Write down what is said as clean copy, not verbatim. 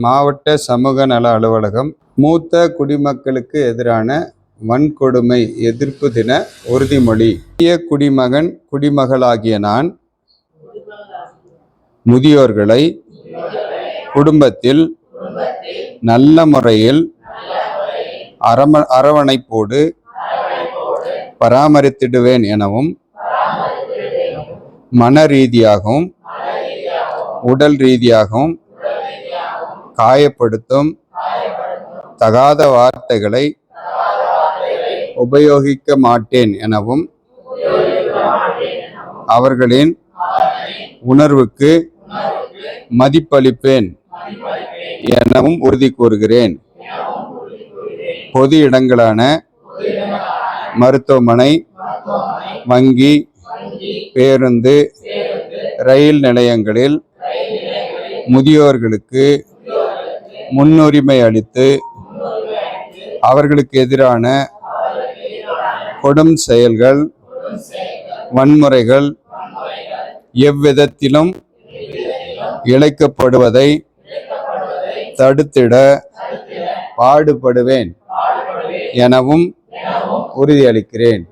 மாவட்ட சமூக நல அலுவலகம் மூத்த குடிமக்களுக்கு எதிரான வன்கொடுமை எதிர்ப்பு தின உறுதிமொழி. புதிய குடிமகன் குடிமகளாகிய நான் முதியோர்களை குடும்பத்தில் நல்ல முறையில் அரவணைப்போடு பராமரித்திடுவேன் எனவும் மன ரீதியாகவும் உடல் ரீதியாகவும் காயப்படுத்தும் தகாத வார்த்தைகளை உபயோகிக்க மாட்டேன் எனவும் அவர்களின் உணர்வுக்கு மதிப்பளிப்பேன் எனவும் உறுதி கூறுகிறேன். பொது இடங்களான மருத்துவமனை, வங்கி, பேருந்து, ரயில் நிலையங்களில் முதியோர்களுக்கு முன்னுரிமை அளித்து அவர்களுக்கு எதிரான கொடும் செயல்கள், வன்முறைகள் எவ்விதத்திலும் இழைக்கப்படுவதை தடுத்திட பாடுபடுவேன் எனவும் உறுதியளிக்கிறேன்.